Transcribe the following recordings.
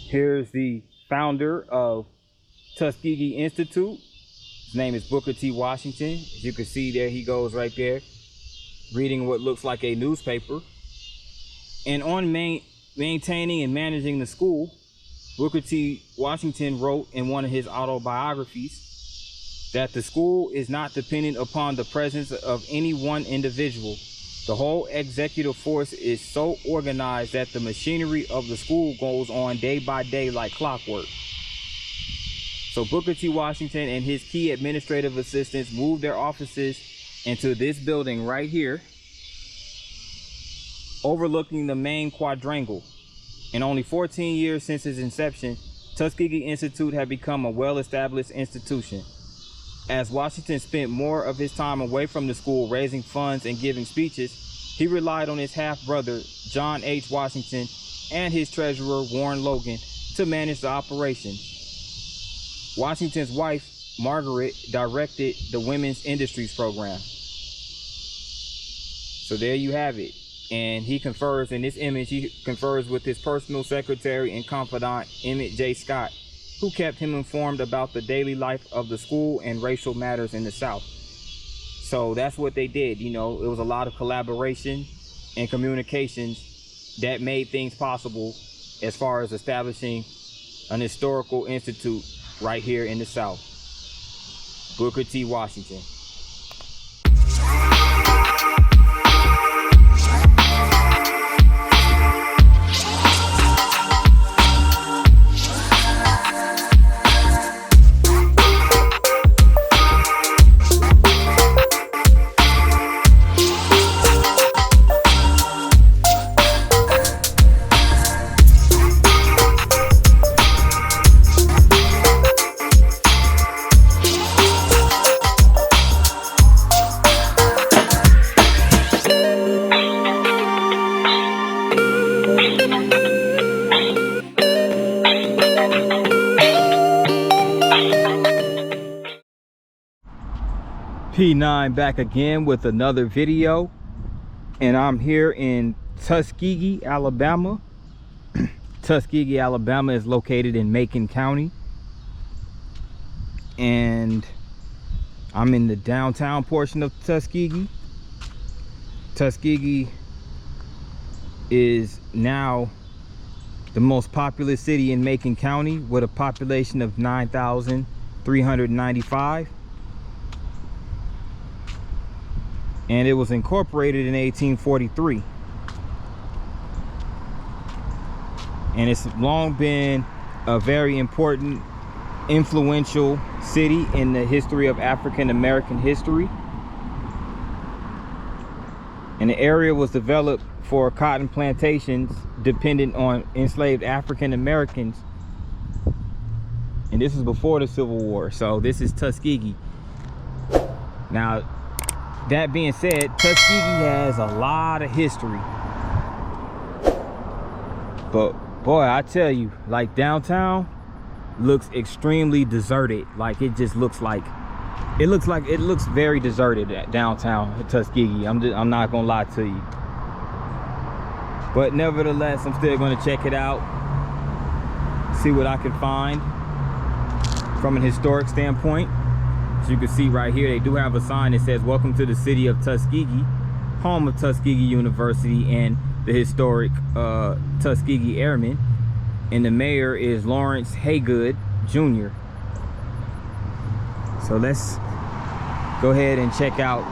Here's the founder of Tuskegee Institute. His name is Booker T. Washington. As you can see there, he goes right there, reading what looks like a newspaper. And on maintaining and managing the school, Booker T. Washington wrote in one of his autobiographies that the school is not dependent upon the presence of any one individual. The whole executive force is so organized that the machinery of the school goes on day by day like clockwork. So Booker T. Washington and his key administrative assistants moved their offices into this building right here, overlooking the main quadrangle. In only 14 years since its inception, Tuskegee Institute had become a well-established institution. As Washington spent more of his time away from the school raising funds and giving speeches, he relied on his half-brother, John H. Washington, and his treasurer, Warren Logan, to manage the operation. Washington's wife, Margaret, directed the Women's Industries program. So there you have it. And he confers, in this image, he confers with his personal secretary and confidant, Emmett J. Scott, who kept him informed about the daily life of the school and racial matters in the South. So that's what they did. You know, it was a lot of collaboration and communications that made things possible as far as establishing an historical institute right here in the South. Booker T. Washington. P9 back again with another video, and I'm here in Tuskegee, Alabama. Tuskegee, Alabama is located in Macon County, and I'm in the downtown portion of Tuskegee. Tuskegee is now the most populous city in Macon County with a population of 9,395. And it was incorporated in 1843. And it's long been a very important, influential city in the history of African American history. And the area was developed for cotton plantations dependent on enslaved African Americans. And this is before the Civil War. So this is Tuskegee. Now, that being said, Tuskegee has a lot of history. But boy, I tell you, like, downtown looks extremely deserted. Like, it just looks like it looks very deserted at downtown Tuskegee. I'm not gonna lie to you. But nevertheless, I'm still gonna check it out, see what I can find from an historic standpoint. As you can see right here, they do have a sign that says, "Welcome to the city of Tuskegee, home of Tuskegee University and the historic Tuskegee Airmen." And the mayor is Lawrence Haygood Jr. So let's go ahead and check out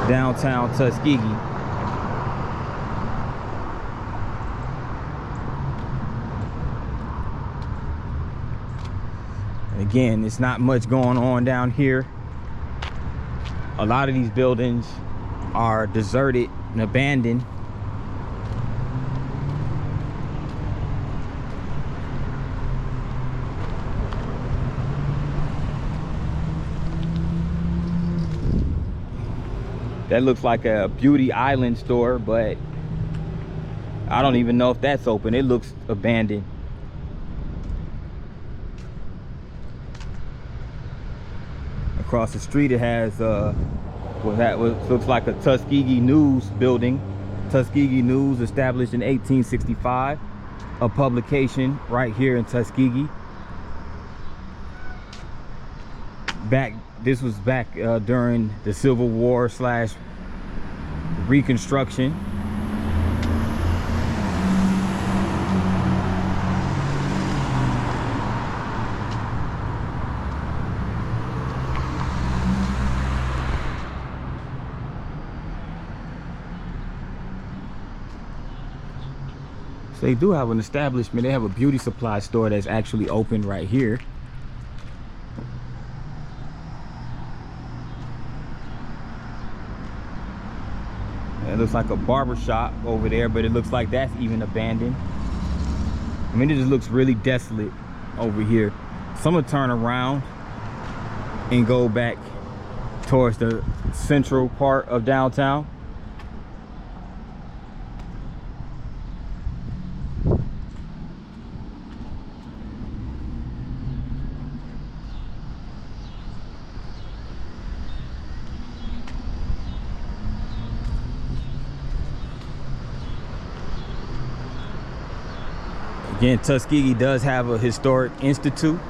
downtown Tuskegee. Again, it's not much going on down here. A lot of these buildings are deserted and abandoned. That looks like a Beauty Island store, but I don't even know if that's open. It looks abandoned. Across the street, it has what looks like a Tuskegee News building. Tuskegee News, established in 1865. a publication right here in Tuskegee. This was back during the Civil War / Reconstruction. So they do have an establishment. They have a beauty supply store that's actually open right here. It looks like a barber shop over there, but it looks like that's even abandoned. I mean, it just looks really desolate over here. So I'm gonna turn around and go back towards the central part of downtown. Again, Tuskegee does have a historic institute,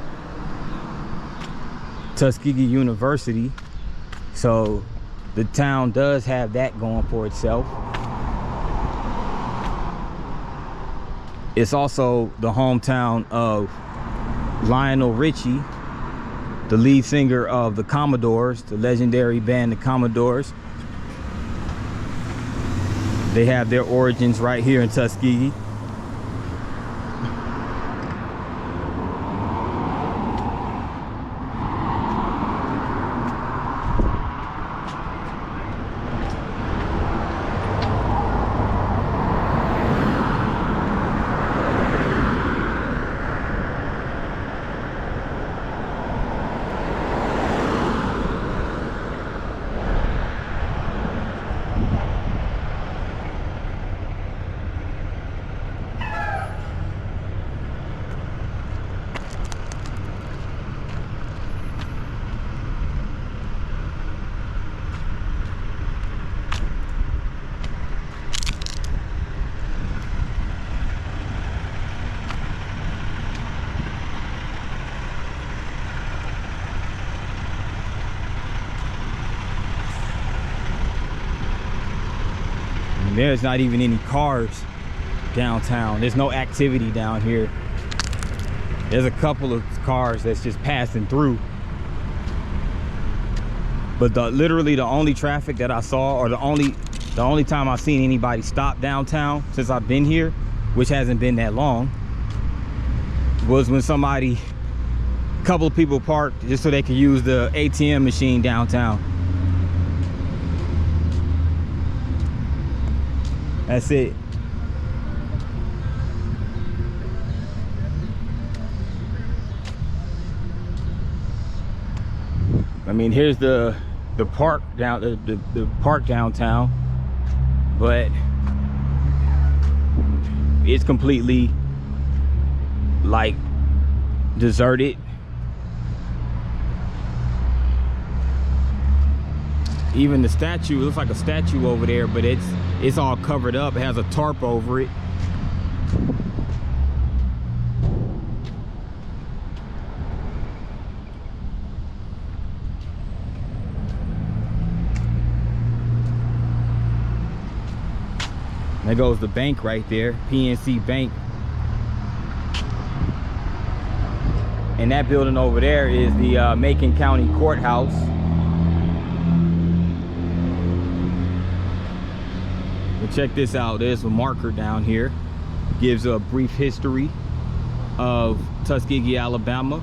Tuskegee University, so the town does have that going for itself. It's also the hometown of Lionel Richie, the lead singer of the Commodores, the legendary band the Commodores. They have their origins right here in Tuskegee. There's not even any cars downtown. There's no activity down here. There's a couple of cars that's just passing through. But literally the only traffic that I saw, or the only time I've seen anybody stop downtown since I've been here, which hasn't been that long, was when a couple of people parked just so they could use the ATM machine downtown. That's it. I mean, here's the park the park downtown, but it's completely like deserted. Even the statue, it looks like a statue over there, but it's all covered up. It has a tarp over it. There goes the bank right there, PNC Bank. And that building over there is the Macon County Courthouse. But check this out, there's a marker down here. Gives a brief history of Tuskegee, Alabama.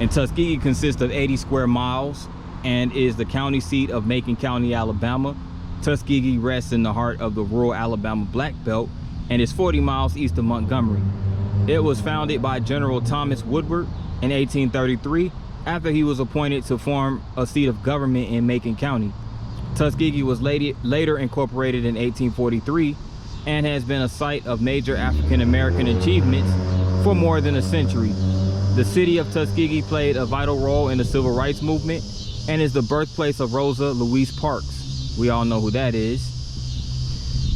And Tuskegee consists of 80 square miles and is the county seat of Macon County, Alabama. Tuskegee rests in the heart of the rural Alabama Black Belt and is 40 miles east of Montgomery. It was founded by General Thomas Woodward in 1833 after he was appointed to form a seat of government in Macon County. Tuskegee was later incorporated in 1843 and has been a site of major African-American achievements for more than a century. The city of Tuskegee played a vital role in the civil rights movement and is the birthplace of Rosa Louise Parks. We all know who that is.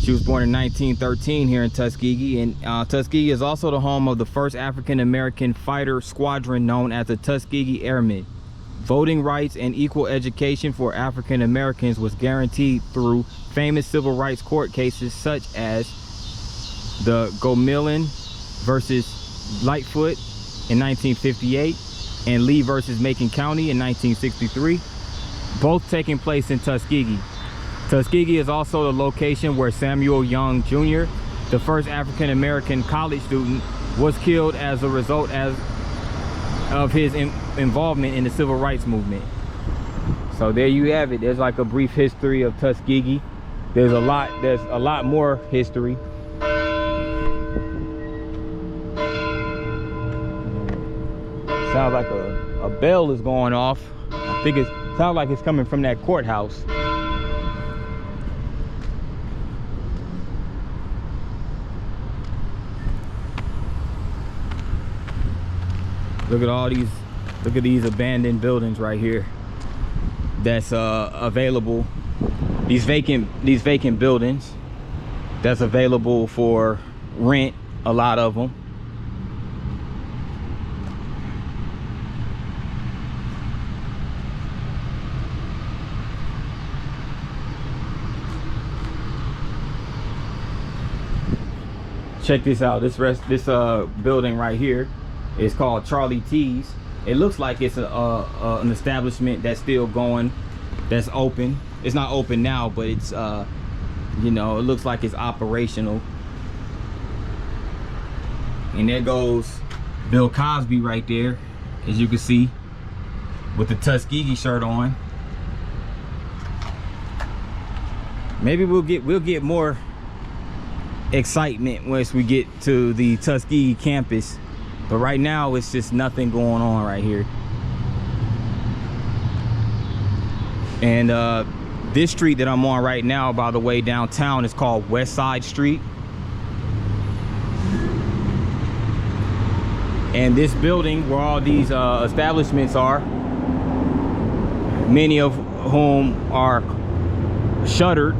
She was born in 1913 here in Tuskegee, and Tuskegee is also the home of the first African-American fighter squadron known as the Tuskegee Airmen. Voting rights and equal education for African Americans was guaranteed through famous civil rights court cases such as the Gomillan versus Lightfoot in 1958 and Lee versus Macon County in 1963, both taking place in Tuskegee. Tuskegee is also the location where Samuel Young Jr., the first African American college student, was killed as a result of his involvement in the civil rights movement. So there you have it. There's like a brief history of Tuskegee. There's a lot more history. Sounds like a bell is going off. I think it sounds like it's coming from that courthouse. Look at these abandoned buildings right here that's available. These vacant buildings that's available for rent, a lot of them. Check this out. This building right here is called Charlie T's. It looks like it's an establishment that's still going, that's open. It's not open now, but it's you know, it looks like it's operational. And there goes Bill Cosby right there, as you can see, with the Tuskegee shirt on. Maybe we'll get more excitement once we get to the Tuskegee campus, but right now it's just nothing going on right here. And this street that I'm on right now, by the way, downtown, is called West Side Street. And this building where all these establishments are, many of whom are shuttered,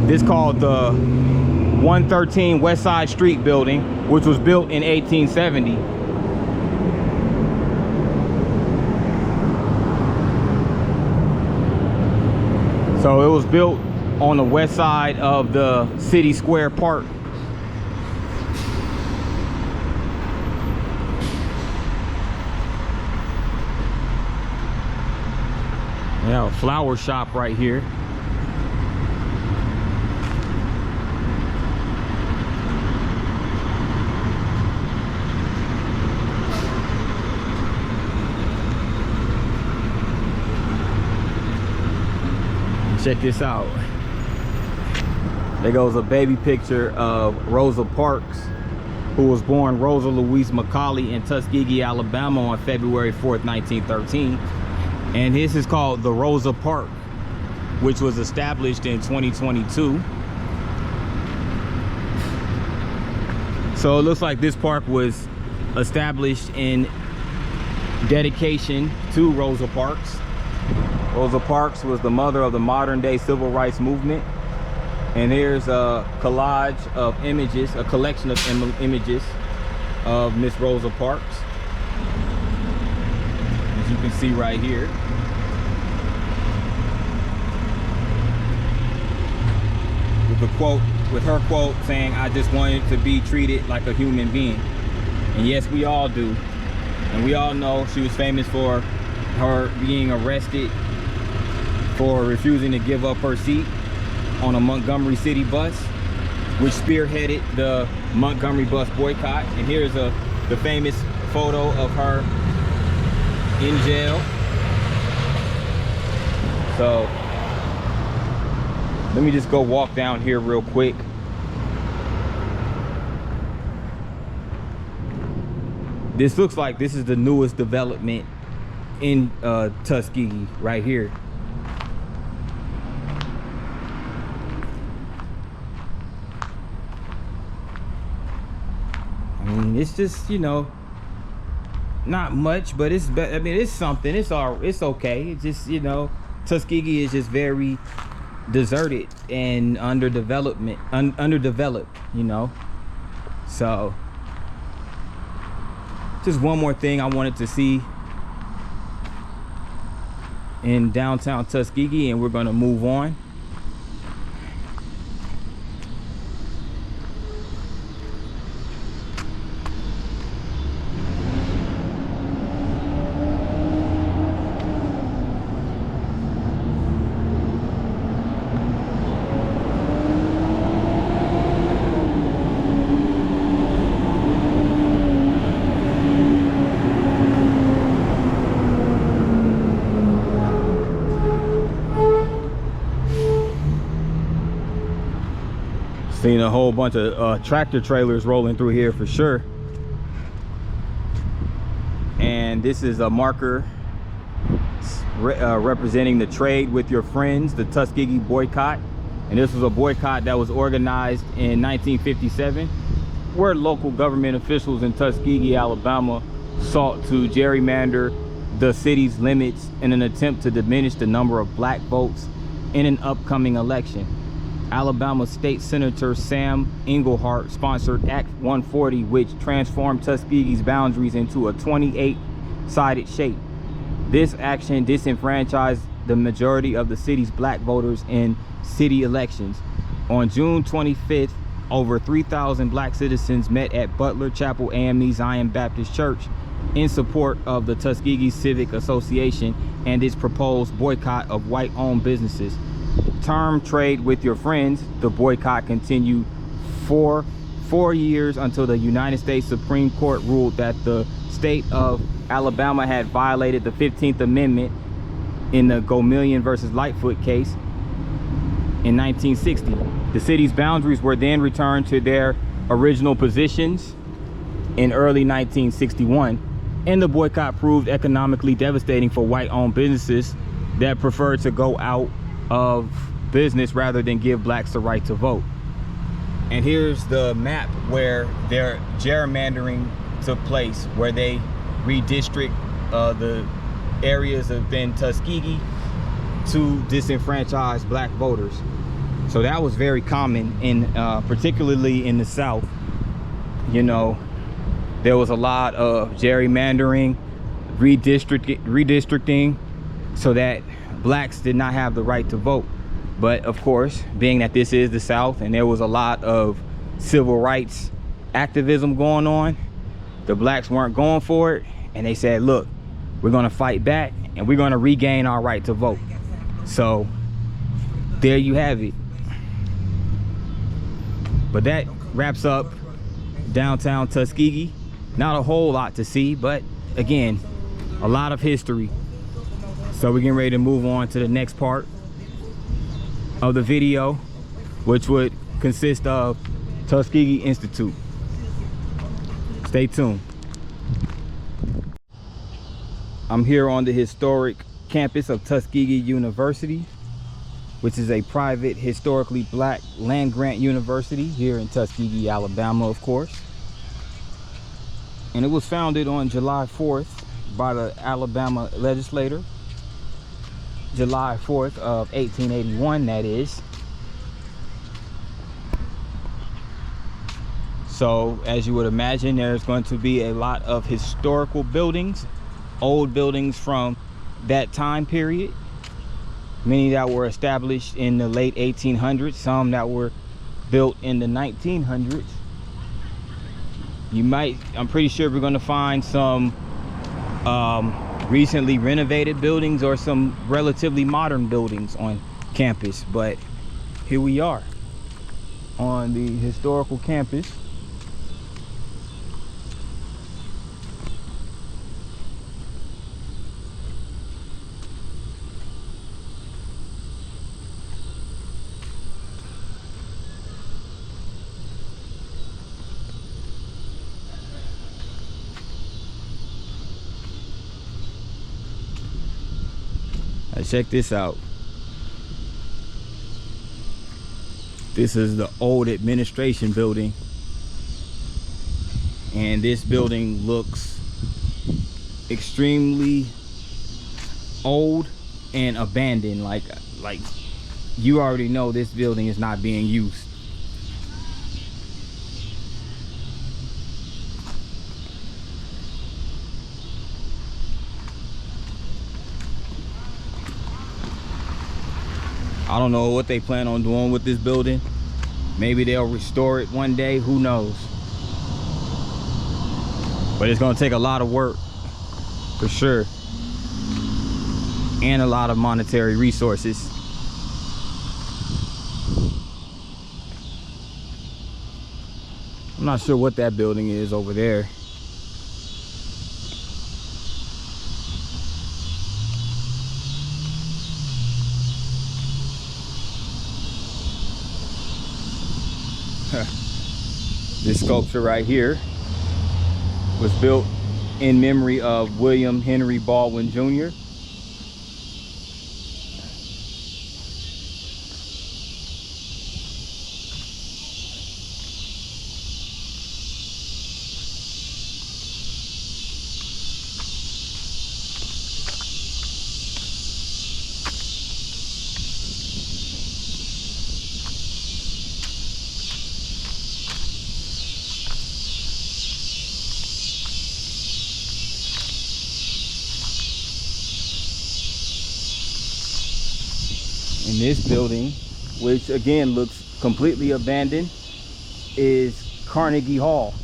this called the 113 West Side Street building, which was built in 1870. So it was built on the west side of the City Square Park. We have a flower shop right here. Check this out. There goes a baby picture of Rosa Parks, who was born Rosa Louise McCauley in Tuskegee, Alabama on February 4th, 1913. And this is called the Rosa Park, which was established in 2022. So it looks like this park was established in dedication to Rosa Parks. Rosa Parks was the mother of the modern day civil rights movement. And here's a collage of images, a collection of images of Miss Rosa Parks, as you can see right here. With her quote saying, "I just wanted to be treated like a human being." And yes, we all do. And we all know she was famous for her being arrested for refusing to give up her seat on a Montgomery city bus, which spearheaded the Montgomery bus boycott. And here's the famous photo of her in jail. So let me just go walk down here real quick. This looks like this is the newest development in Tuskegee right here. I mean, it's just, you know, not much, but it's I mean, it's something. It's okay. It's just, you know, Tuskegee is just very deserted and underdeveloped, you know. So just one more thing I wanted to see in downtown Tuskegee, and we're going to move on. Seen a whole bunch of tractor trailers rolling through here for sure. And this is a marker representing the trade with your friends, the Tuskegee boycott. And this was a boycott that was organized in 1957, where local government officials in Tuskegee, Alabama, sought to gerrymander the city's limits in an attempt to diminish the number of black votes in an upcoming election. Alabama State Senator Sam Engelhardt sponsored Act 140, which transformed Tuskegee's boundaries into a 28-sided shape. This action disenfranchised the majority of the city's black voters in city elections. On June 25th, over 3,000 black citizens met at Butler Chapel AME Zion Baptist Church in support of the Tuskegee Civic Association and its proposed boycott of white-owned businesses. Term trade with your friends, the boycott continued for 4 years until the United States Supreme Court ruled that the state of Alabama had violated the 15th Amendment in the Gomillion versus Lightfoot case in 1960. The city's boundaries were then returned to their original positions in early 1961, and the boycott proved economically devastating for white-owned businesses that preferred to go out of business rather than give blacks the right to vote. And here's the map where their gerrymandering took place, where they redistrict the areas within Tuskegee to disenfranchise black voters. So that was very common in particularly in the South. You know, there was a lot of gerrymandering, redistricting, so that blacks did not have the right to vote. But of course, being that this is the South and there was a lot of civil rights activism going on, the blacks weren't going for it, and they said, look, we're going to fight back and we're going to regain our right to vote. So there you have it. But that wraps up downtown Tuskegee. Not a whole lot to see, but again, a lot of history. So we're getting ready to move on to the next part of the video, which would consist of Tuskegee Institute. Stay tuned. I'm here on the historic campus of Tuskegee University, which is a private, historically black land-grant university here in Tuskegee, Alabama, of course. And it was founded on July 4th by the Alabama legislator. July 4th of 1881, that is. So as you would imagine, there's going to be a lot of historical buildings, old buildings from that time period, many that were established in the late 1800s, some that were built in the 1900s. I'm pretty sure we're going to find some recently renovated buildings or some relatively modern buildings on campus, but here we are on the historical campus. Check this out. This is the old administration building, and this building looks extremely old and abandoned, like you already know this building is not being used. I don't know what they plan on doing with this building. Maybe they'll restore it one day, who knows? But it's gonna take a lot of work, for sure. And a lot of monetary resources. I'm not sure what that building is over there. This sculpture right here was built in memory of William Henry Baldwin Jr. And this building, which again looks completely abandoned, is Carnegie Hall.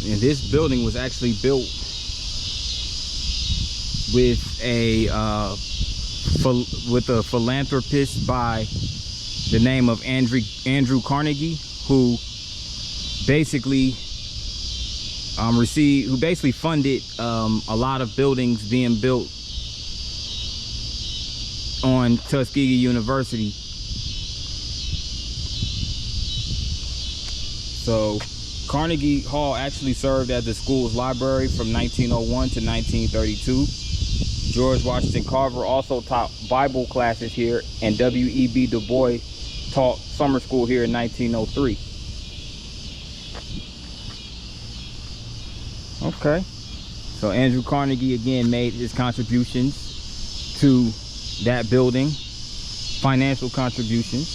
And this building was actually built with a philanthropist by the name of Andrew Carnegie, who basically funded a lot of buildings being built on Tuskegee University. So Carnegie Hall actually served as the school's library from 1901 to 1932. George Washington Carver also taught Bible classes here, and W.E.B. Du Bois taught summer school here in 1903. Okay, so Andrew Carnegie again made his contributions to that building, financial contributions.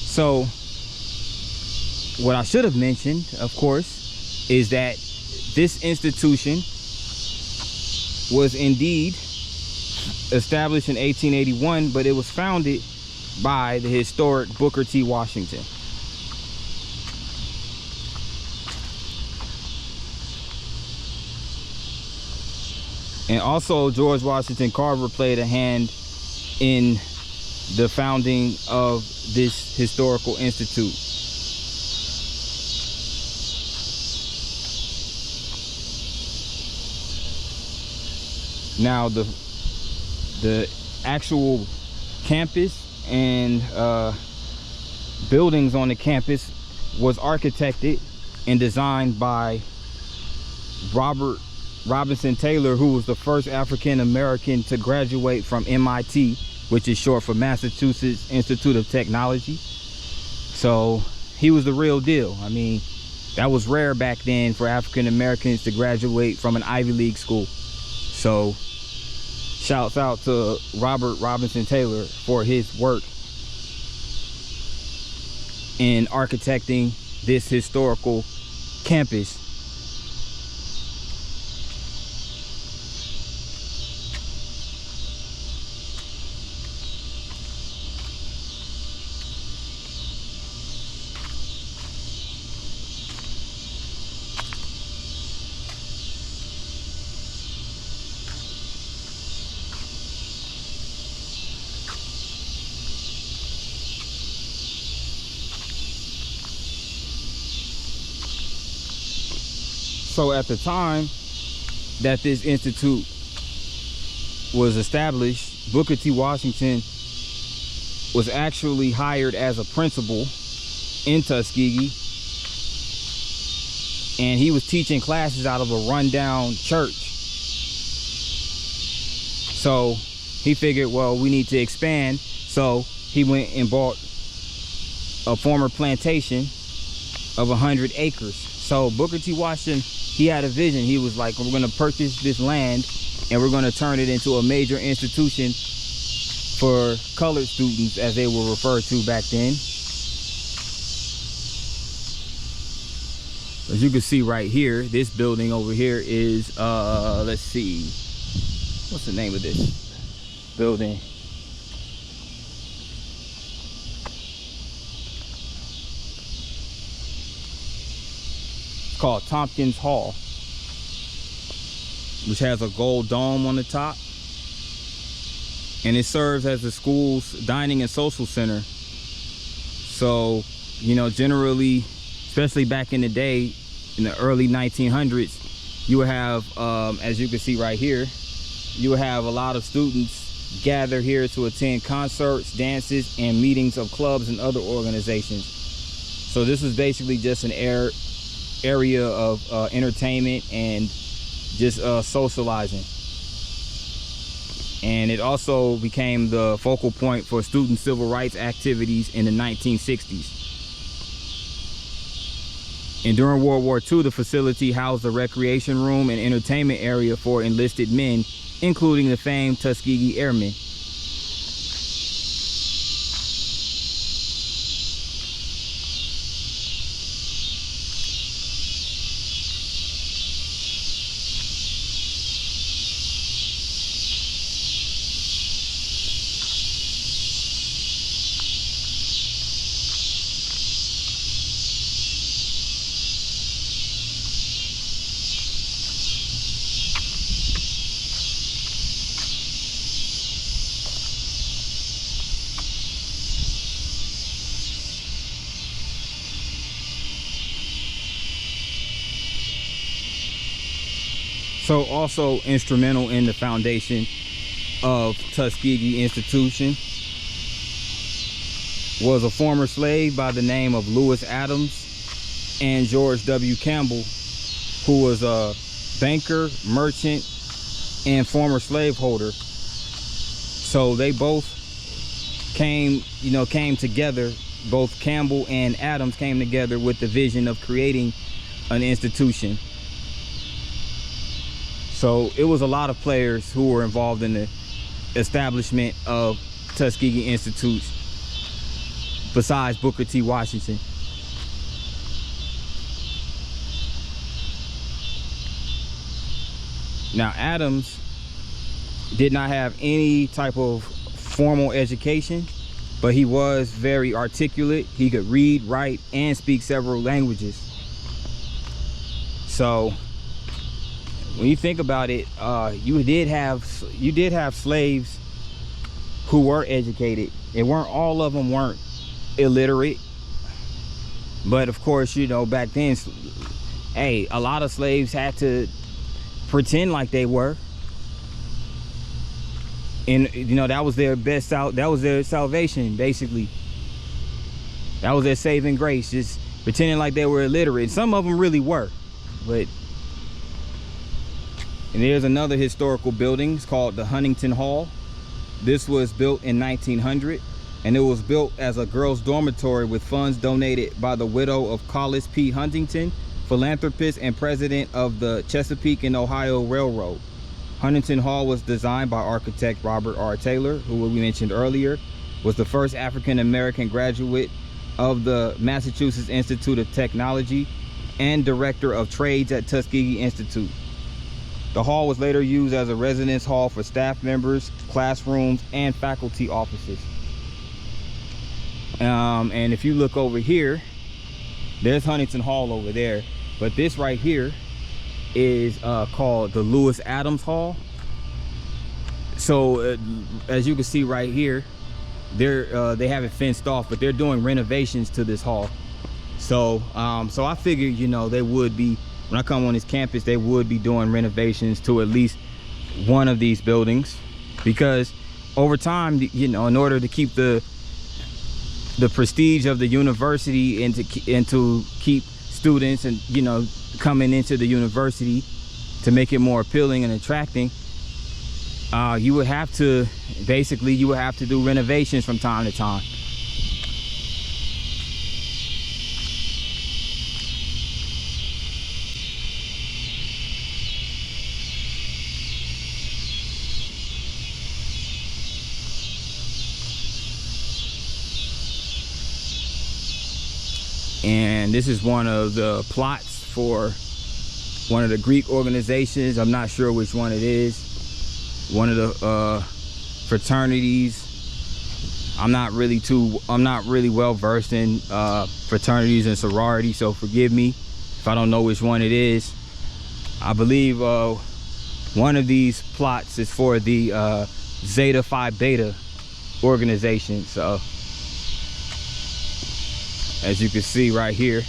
So what I should have mentioned, of course, is that this institution was indeed established in 1881, but it was founded by the historic Booker T. Washington. And also George Washington Carver played a hand in the founding of this historical institute. Now the actual campus and buildings on the campus was architected and designed by Robert Robinson Taylor, who was the first African American to graduate from MIT, which is short for Massachusetts Institute of Technology. So he was the real deal. I mean, that was rare back then for African Americans to graduate from an Ivy League school. So shouts out to Robert Robinson Taylor for his work in architecting this historical campus. So at the time that this institute was established, Booker T. Washington was actually hired as a principal in Tuskegee and he was teaching classes out of a rundown church. So he figured, well, we need to expand. So he went and bought a former plantation of 100 acres. So Booker T. Washington, he had a vision. He was like, we're going to purchase this land and we're going to turn it into a major institution for colored students, as they were referred to back then. As you can see right here, this building over here is, let's see, what's the name of this building? It's called Tompkins Hall, which has a gold dome on the top. And it serves as the school's dining and social center. So, you know, generally, especially back in the day, in the early 1900s, you would have, as you can see right here, you would have a lot of students gather here to attend concerts, dances, and meetings of clubs and other organizations. So this was basically just an area of entertainment and just socializing. And it also became the focal point for student civil rights activities in the 1960s. And during World War II, the facility housed a recreation room and entertainment area for enlisted men, including the famed Tuskegee Airmen. So also instrumental in the foundation of Tuskegee Institution was a former slave by the name of Lewis Adams and George W. Campbell, who was a banker, merchant, and former slaveholder. So they both came together. Both Campbell and Adams came together with the vision of creating an institution. So it was a lot of players who were involved in the establishment of Tuskegee Institute besides Booker T. Washington. Now, Adams did not have any type of formal education, but he was very articulate. He could read, write, and speak several languages. So when you think about it, you did have slaves who were educated. All of them weren't illiterate, but of course, you know, back then, hey, a lot of slaves had to pretend like they were, and you know, that was their salvation, basically. That was their saving grace, just pretending like they were illiterate. Some of them really were, but. And there's another historical building. It's called the Huntington Hall. This was built in 1900, and it was built as a girls' dormitory with funds donated by the widow of Collis P. Huntington, philanthropist and president of the Chesapeake and Ohio Railroad. Huntington Hall was designed by architect Robert R. Taylor, who we mentioned earlier, was the first African-American graduate of the Massachusetts Institute of Technology and director of trades at Tuskegee Institute. The hall was later used as a residence hall for staff members, classrooms, and faculty offices. And if you look over here, there's Huntington Hall over there. But this right here is called the Lewis Adams Hall. So as you can see right here, they have it fenced off, but they're doing renovations to this hall. So so I figured, you know, they would be, when I come on this campus, they would be doing renovations to at least one of these buildings, because over time, you know, in order to keep the prestige of the university and to keep students and, you know, coming into the university to make it more appealing and attracting, you would have to do renovations from time to time. And this is one of the plots for one of the Greek organizations. I'm not sure which one it is. One of the fraternities. I'm not really well versed in fraternities and sororities, so forgive me if I don't know which one it is. I believe one of these plots is for the Zeta Phi Beta organization. So as you can see right here,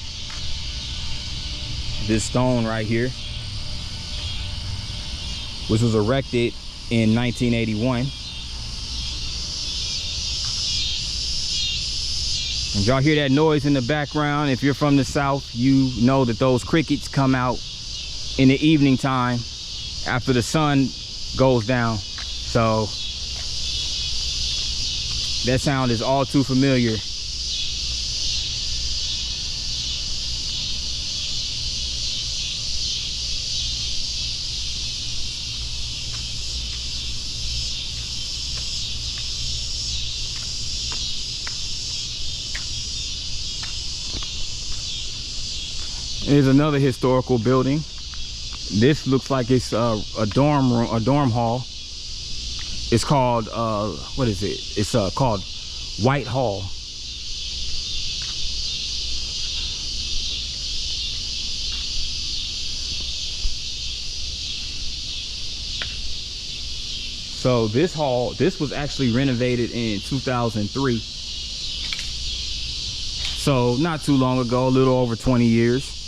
this stone right here, which was erected in 1981. And y'all hear that noise in the background? If you're from the South, you know that those crickets come out in the evening time after the sun goes down. So that sound is all too familiar. Here's another historical building. This looks like it's a dorm room, a dorm hall. It's called what is it? It's called White Hall. So this was actually renovated in 2003. So not too long ago, a little over 20 years.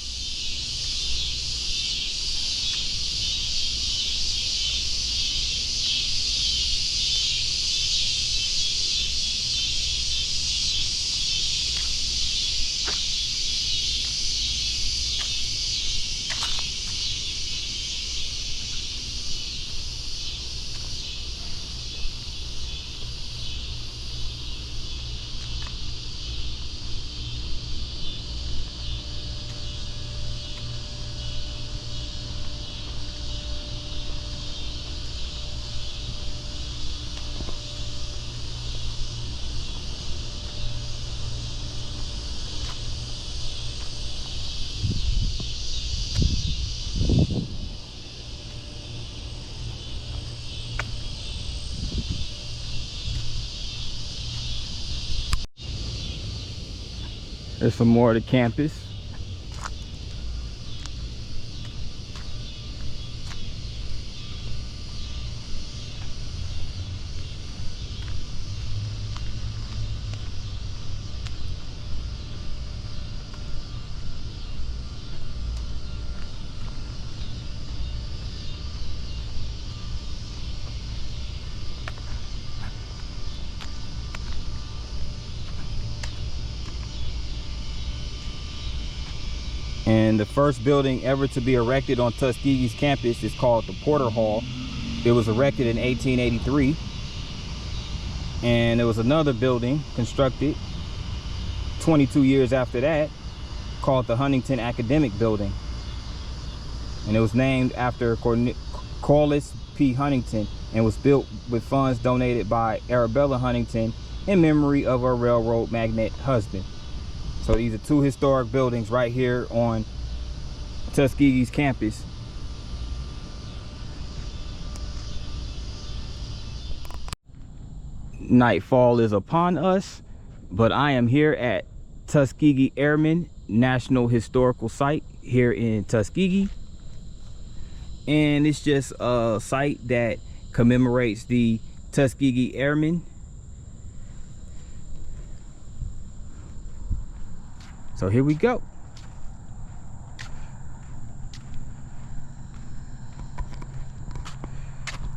There's some more of the campus. And the first building ever to be erected on Tuskegee's campus is called the Porter Hall. It was erected in 1883. And there was another building constructed 22 years after that called the Huntington Academic Building. And it was named after Corliss P. Huntington and was built with funds donated by Arabella Huntington in memory of her railroad magnate husband. So these are two historic buildings right here on Tuskegee's campus. Nightfall is upon us, but I am here at Tuskegee Airmen National Historical Site here in Tuskegee. And it's just a site that commemorates the Tuskegee Airmen. So here we go.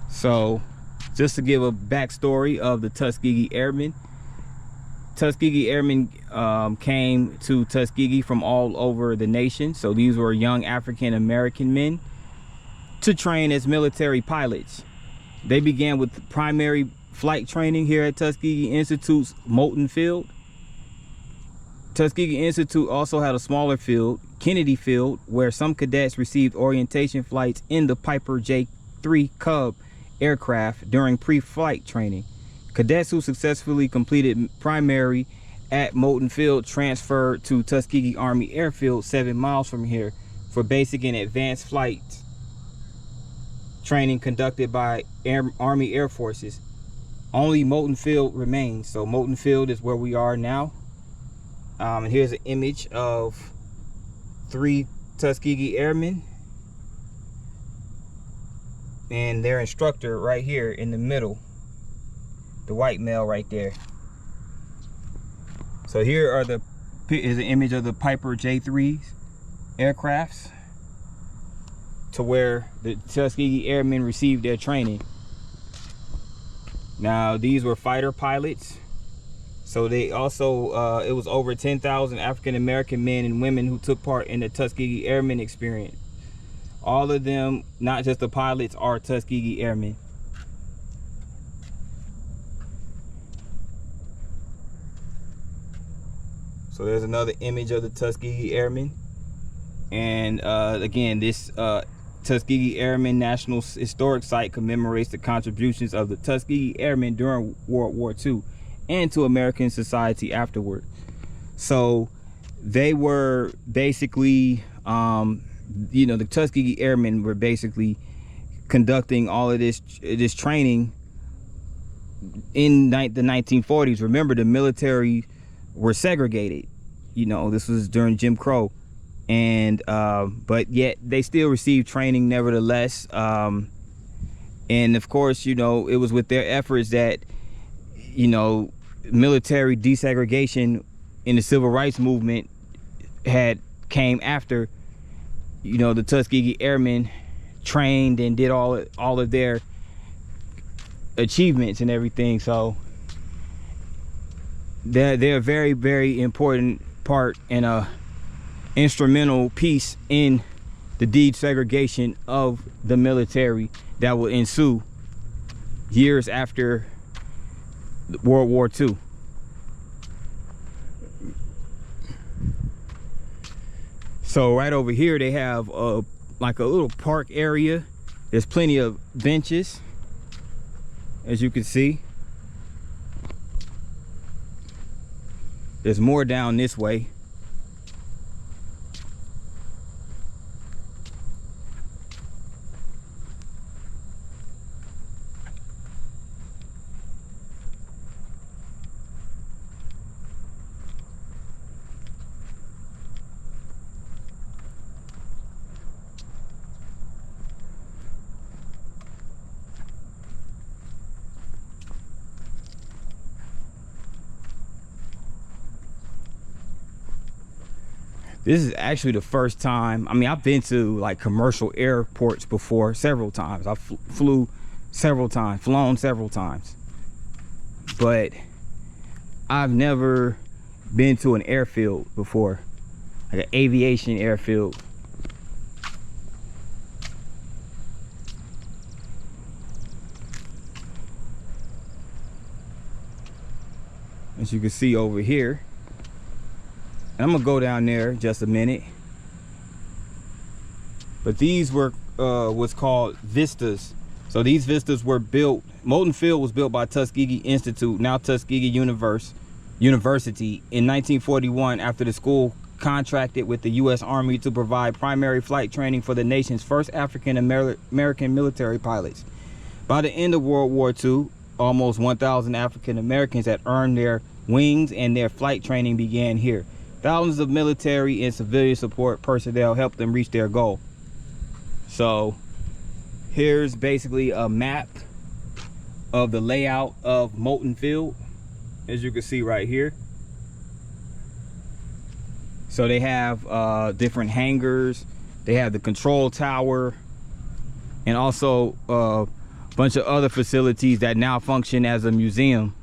So just to give a backstory of the Tuskegee Airmen, Tuskegee Airmen came to Tuskegee from all over the nation. So these were young African American men to train as military pilots. They began with primary flight training here at Tuskegee Institute's Moulton Field. Tuskegee Institute also had a smaller field, Kennedy Field, where some cadets received orientation flights in the Piper J3 Cub aircraft during pre-flight training. Cadets who successfully completed primary at Moulton Field transferred to Tuskegee Army Airfield 7 miles from here for basic and advanced flight training conducted by Army Air Forces. Only Moulton Field remains. So Moulton Field is where we are now. And here's an image of 3 Tuskegee Airmen and their instructor right here in the middle, the white male right there. So here are is an image of the Piper J3 aircrafts to where the Tuskegee Airmen received their training. Now these were fighter pilots. So they also, it was over 10,000 African American men and women who took part in the Tuskegee Airmen experience. All of them, not just the pilots, are Tuskegee Airmen. So there's another image of the Tuskegee Airmen. And again, this Tuskegee Airmen National Historic Site commemorates the contributions of the Tuskegee Airmen during World War II and to American society afterward. So they were basically, you know, the Tuskegee Airmen were basically conducting all of this training in the 1940s. Remember, the military were segregated. You know, this was during Jim Crow. And but yet they still received training nevertheless. And of course, you know, it was with their efforts that, you know, military desegregation in the civil rights movement came after, you know, the Tuskegee Airmen trained and did all of their achievements and everything. So they're a very, very important part and a instrumental piece in the desegregation of the military that will ensue years after World War II. So right over here they have like a little park area. There's plenty of benches, as you can see. There's more down this way. This is actually the first time, I mean, I've been to like commercial airports before several times. I've flown several times. But I've never been to an airfield before, like an aviation airfield. As you can see over here. And I'm gonna go down there just a minute. But these were what's called vistas. So these vistas were built, Moulton Field was built by Tuskegee Institute, now Tuskegee University, in 1941 after the school contracted with the U.S. Army to provide primary flight training for the nation's first African American military pilots. By the end of World War II, almost 1,000 African Americans had earned their wings and their flight training began here. Thousands of military and civilian support personnel helped them reach their goal. So here's basically a map of the layout of Moulton Field, as you can see right here. So they have different hangars, they have the control tower, and also a bunch of other facilities that now function as a museum.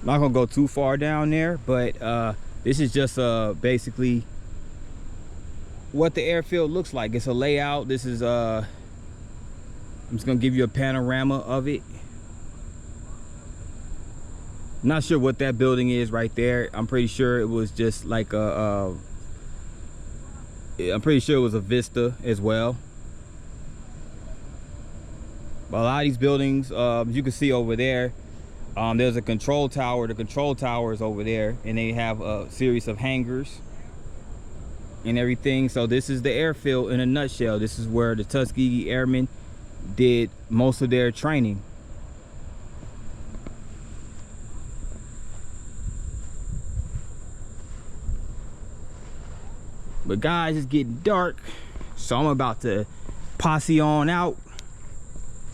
I'm not gonna go too far down there, but this is just basically what the airfield looks like. It's a layout. This is I'm just gonna give you a panorama of it. Not sure what that building is right there. I'm pretty sure it was just like I'm pretty sure it was a vista as well. But a lot of these buildings, you can see over there, there's a control tower. The control tower is over there, and they have a series of hangars and everything. So this is the airfield in a nutshell. This is where the Tuskegee Airmen did most of their training. But guys, it's getting dark, so I'm about to posse on out.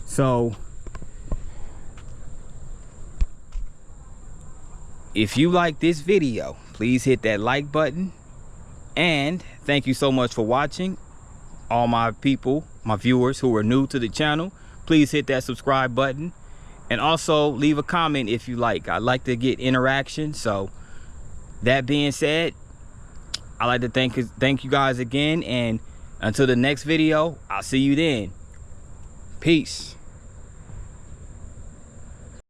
So if you like this video, please hit that like button. And thank you so much for watching. All my people, my viewers who are new to the channel, please hit that subscribe button. And also leave a comment if you like. I like to get interaction. So that being said, I'd like to thank you guys again, and until the next video, I'll see you then. Peace.